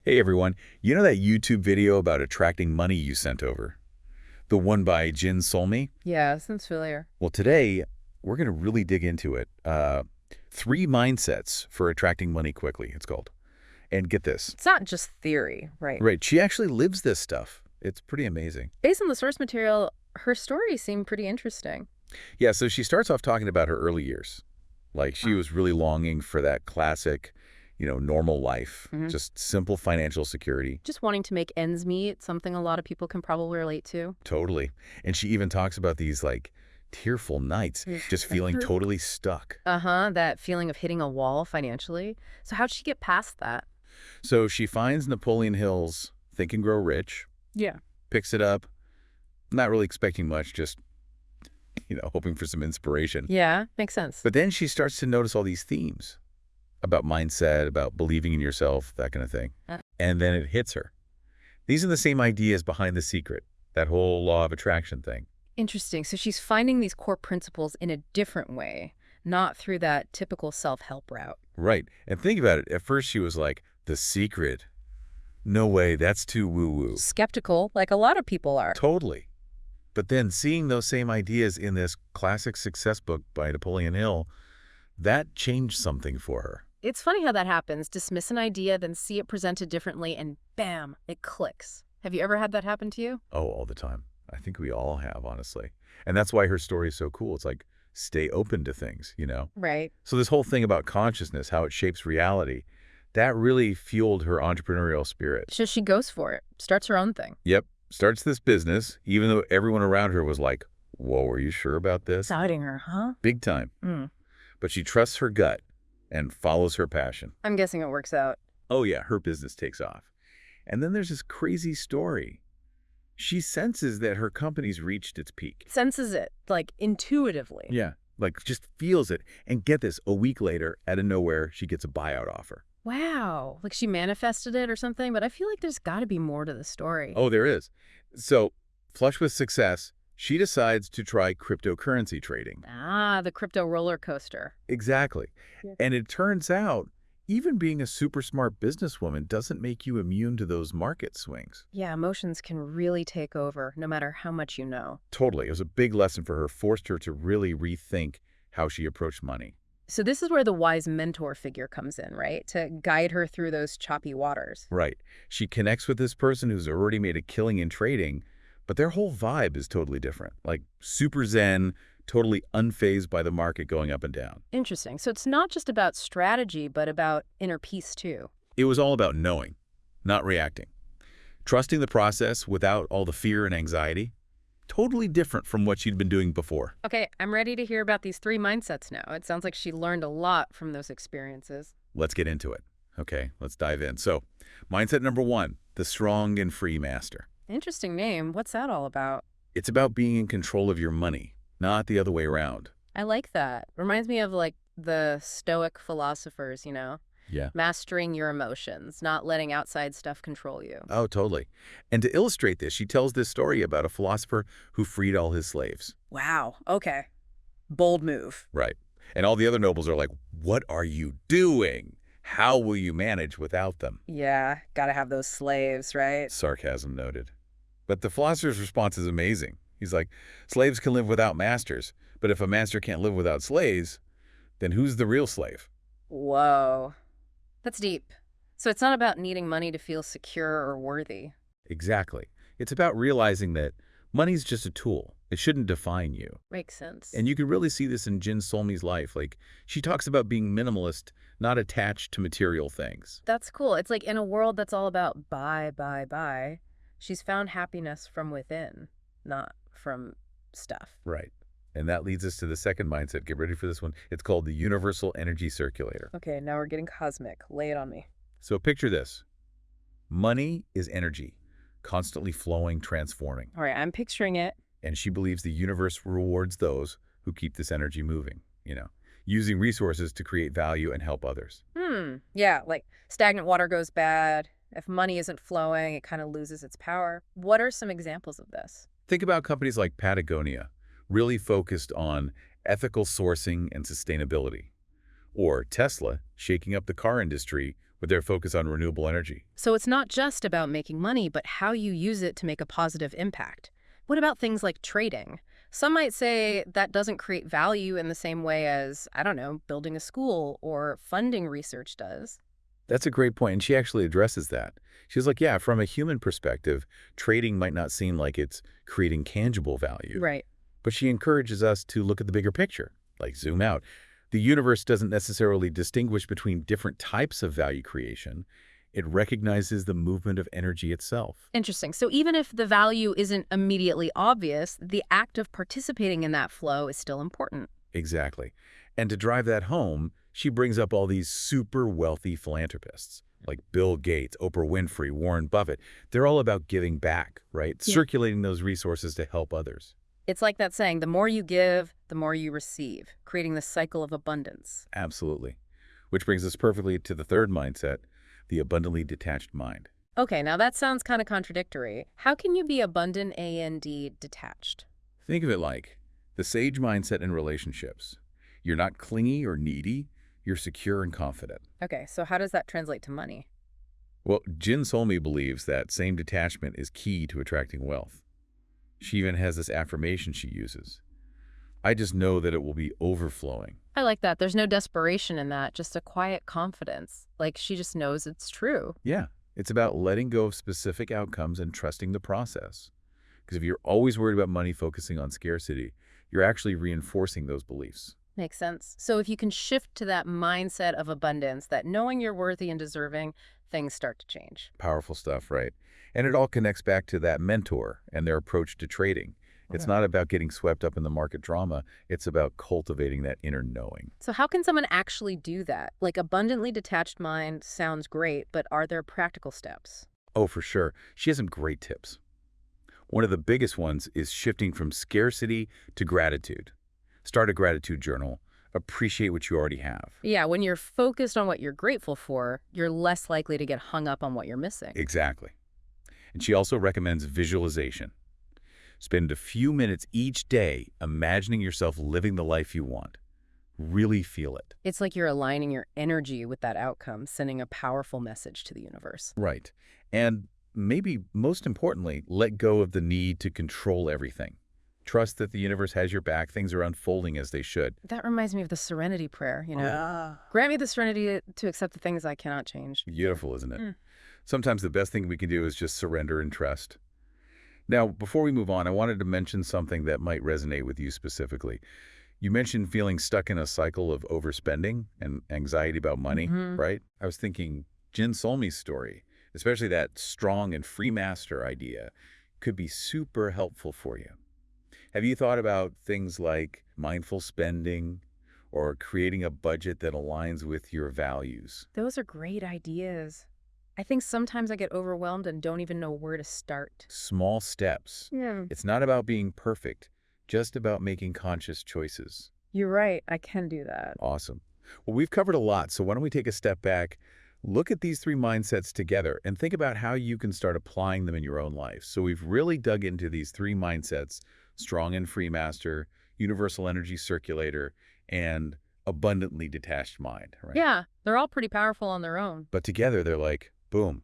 Hey everyone, you know that YouTube video about attracting money you sent over? The one by JY Somi? Yeah, sounds familiar. Well, today we're going to really dig into it. Three mindsets for attracting money quickly, it's called. And get this. It's not just theory, right? Right, she actually lives this stuff. It's pretty amazing. Based on the source material, her story seemed pretty interesting. Yeah, so she starts off talking about her early years. Like she was really longing for that classic, normal life, just simple financial security. Just wanting to make ends meet, something a lot of people can probably relate to. Totally. And she even talks about these like tearful nights, just feeling totally stuck. That feeling of hitting a wall financially. So how'd she get past that? So she finds Napoleon Hill's Think and Grow Rich, Yeah. picks it up, not really expecting much, just, hoping for some inspiration. Yeah, makes sense. But then she starts to notice all these themes about mindset, about believing in yourself, that kind of thing. And then it hits her. These are the same ideas behind The Secret, that whole law of attraction thing. Interesting. So she's finding these core principles in a different way, not through that typical self-help route. Right. And think about it. At first she was like, The Secret? No way, that's too woo-woo. Skeptical, like a lot of people are. Totally. But then seeing those same ideas in this classic success book by Napoleon Hill, that changed something for her. It's funny how that happens. Dismiss an idea, then see it presented differently, and bam, it clicks. Have you ever had that happen to you? Oh, all the time. I think we all have, honestly. And that's why her story is so cool. It's like, stay open to things, Right. So this whole thing about consciousness, how it shapes reality, that really fueled her entrepreneurial spirit. So she goes for it, starts her own thing. Yep. Starts this business, even though everyone around her was like, whoa, are you sure about this? Doubting her, huh? Big time. But she trusts her gut and follows her passion. I'm guessing it works out. Oh yeah, her business takes off. And then there's this crazy story. She senses that her company's reached its peak. Senses it, like intuitively. Yeah, like just feels it. And get this, a week later, out of nowhere, she gets a buyout offer. Wow. Like she manifested it or something, but I feel like there's got to be more to the story. Oh, there is. So, flush with success, she decides to try cryptocurrency trading. Ah, the crypto roller coaster. Exactly. And it turns out, even being a super smart businesswoman doesn't make you immune to those market swings. Yeah, emotions can really take over, no matter how much you know. Totally. It was a big lesson for her, forced her to really rethink how she approached money. So this is where the wise mentor figure comes in, right? To guide her through those choppy waters. Right. She connects with this person who's already made a killing in trading, but their whole vibe is totally different. Like super zen, totally unfazed by the market going up and down. Interesting. So it's not just about strategy, but about inner peace too. It was all about knowing, not reacting. Trusting the process without all the fear and anxiety. Totally different from what she'd been doing before. Okay, I'm ready to hear about these three mindsets now. It sounds like she learned a lot from those experiences. Let's get into it. Okay, let's dive in. So, mindset number one, the strong and free master. Interesting name. What's that all about? It's about being in control of your money, not the other way around. I like that. Reminds me of like the Stoic philosophers, Yeah. Mastering your emotions, not letting outside stuff control you. Oh, totally. And to illustrate this, she tells this story about a philosopher who freed all his slaves. Wow. Okay. Bold move. Right. And all the other nobles are like, what are you doing? How will you manage without them? Yeah, gotta have those slaves, right? Sarcasm noted. But the philosopher's response is amazing. He's like, slaves can live without masters, but if a master can't live without slaves, then who's the real slave? Whoa. That's deep. So it's not about needing money to feel secure or worthy. Exactly. It's about realizing that money's just a tool. It shouldn't define you. Makes sense. And you can really see this in JY Somi's life. Like, she talks about being minimalist, not attached to material things. That's cool. It's like in a world that's all about buy, she's found happiness from within, not from stuff. Right. And that leads us to the second mindset. Get ready for this one. It's called the Universal Energy Circulator. Okay, now we're getting cosmic. Lay it on me. So picture this. Money is energy, constantly flowing, transforming. All right, I'm picturing it. And she believes the universe rewards those who keep this energy moving, using resources to create value and help others. Yeah, like stagnant water goes bad. If money isn't flowing, it kind of loses its power. What are some examples of this? Think about companies like Patagonia, really focused on ethical sourcing and sustainability. Or Tesla, shaking up the car industry with their focus on renewable energy. So it's not just about making money, but how you use it to make a positive impact. What about things like trading? Some might say that doesn't create value in the same way as, I don't know, building a school or funding research does. That's a great point, and she actually addresses that. She's like, yeah, from a human perspective, trading might not seem like it's creating tangible value. Right. But she encourages us to look at the bigger picture, like zoom out. The universe doesn't necessarily distinguish between different types of value creation. It recognizes the movement of energy itself. Interesting. So even if the value isn't immediately obvious, the act of participating in that flow is still important. Exactly. And to drive that home, she brings up all these super wealthy philanthropists like Bill Gates, Oprah Winfrey, Warren Buffett. They're all about giving back, right? Yeah. Circulating those resources to help others. It's like that saying, the more you give, the more you receive, creating the cycle of abundance. Absolutely. Which brings us perfectly to the third mindset, the abundantly detached mind. Okay, now that sounds kind of contradictory. How can you be abundant and detached? Think of it like the sage mindset in relationships. You're not clingy or needy. You're secure and confident. Okay, so how does that translate to money? Well, JY Somi believes that same detachment is key to attracting wealth. She even has this affirmation she uses. I just know that it will be overflowing. I like that. There's no desperation in that, just a quiet confidence. Like she just knows it's true. Yeah, it's about letting go of specific outcomes and trusting the process. Because if you're always worried about money focusing on scarcity, you're actually reinforcing those beliefs. Makes sense. So if you can shift to that mindset of abundance, that knowing you're worthy and deserving, things start to change. Powerful stuff, right? And it all connects back to that mentor and their approach to trading. It's Okay. not about getting swept up in the market drama. It's about cultivating that inner knowing. So how can someone actually do that? Like abundantly detached mind sounds great, but are there practical steps? Oh, for sure. She has some great tips. One of the biggest ones is shifting from scarcity to gratitude. Start a gratitude journal. Appreciate what you already have. Yeah, when you're focused on what you're grateful for, you're less likely to get hung up on what you're missing. Exactly. And she also recommends visualization. Spend a few minutes each day imagining yourself living the life you want. Really feel it. It's like you're aligning your energy with that outcome, sending a powerful message to the universe. Right. And maybe most importantly, let go of the need to control everything. Trust that the universe has your back. Things are unfolding as they should. That reminds me of the serenity prayer, Grant me the serenity to accept the things I cannot change. Beautiful, isn't it? Mm. Sometimes the best thing we can do is just surrender and trust. Now, before we move on, I wanted to mention something that might resonate with you specifically. You mentioned feeling stuck in a cycle of overspending and anxiety about money, right? I was thinking JY Somi's story, especially that strong and free master idea, could be super helpful for you. Have you thought about things like mindful spending or creating a budget that aligns with your values? Those are great ideas. I think sometimes I get overwhelmed and don't even know where to start. Small steps. Yeah. It's not about being perfect, just about making conscious choices. You're right. I can do that. Awesome. Well, we've covered a lot, so why don't we take a step back, look at these three mindsets together, and think about how you can start applying them in your own life. So we've really dug into these three mindsets: strong and free master, universal energy circulator, and abundantly detached mind, right? Yeah, they're all pretty powerful on their own. But together they're like, boom,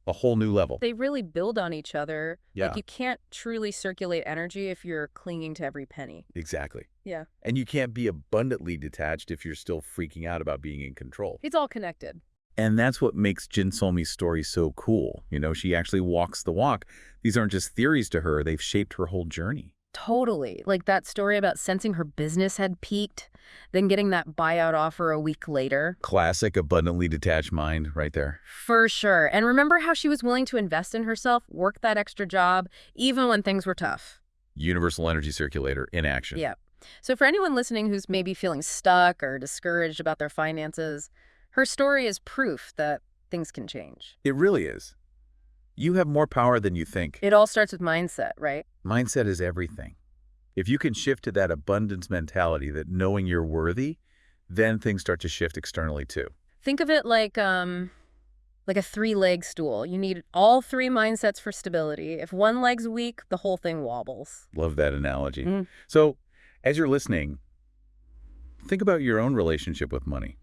a whole new level. They really build on each other. Yeah. Like you can't truly circulate energy if you're clinging to every penny. Exactly. Yeah. And you can't be abundantly detached if you're still freaking out about being in control. It's all connected. And that's what makes JY Somi's story so cool. You know, she actually walks the walk. These aren't just theories to her. They've shaped her whole journey. Totally. Like that story about sensing her business had peaked, then getting that buyout offer a week later. Classic abundantly detached mind right there. For sure. And remember how she was willing to invest in herself, work that extra job, even when things were tough. Universal Energy Circulator in action. Yeah. So for anyone listening who's maybe feeling stuck or discouraged about their finances, her story is proof that things can change. It really is. You have more power than you think. It all starts with mindset, right? Mindset is everything. If you can shift to that abundance mentality, that knowing you're worthy, then things start to shift externally too. Think of it like a three-leg stool. You need all three mindsets for stability. If one leg's weak, the whole thing wobbles. Love that analogy. Mm. So as you're listening, think about your own relationship with money.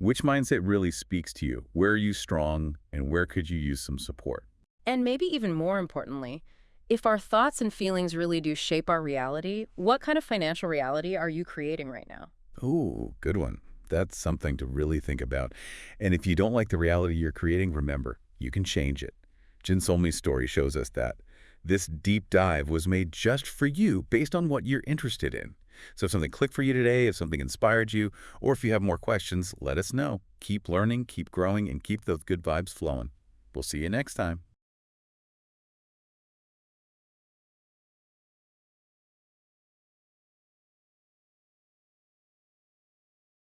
Which mindset really speaks to you? Where are you strong, and where could you use some support? And maybe even more importantly, if our thoughts and feelings really do shape our reality, what kind of financial reality are you creating right now? Ooh, good one. That's something to really think about. And if you don't like the reality you're creating, remember, you can change it. Jin Solmi's story shows us that. This deep dive was made just for you based on what you're interested in. So if something clicked for you today, if something inspired you, or if you have more questions, let us know. Keep learning, keep growing, and keep those good vibes flowing. We'll see you next time.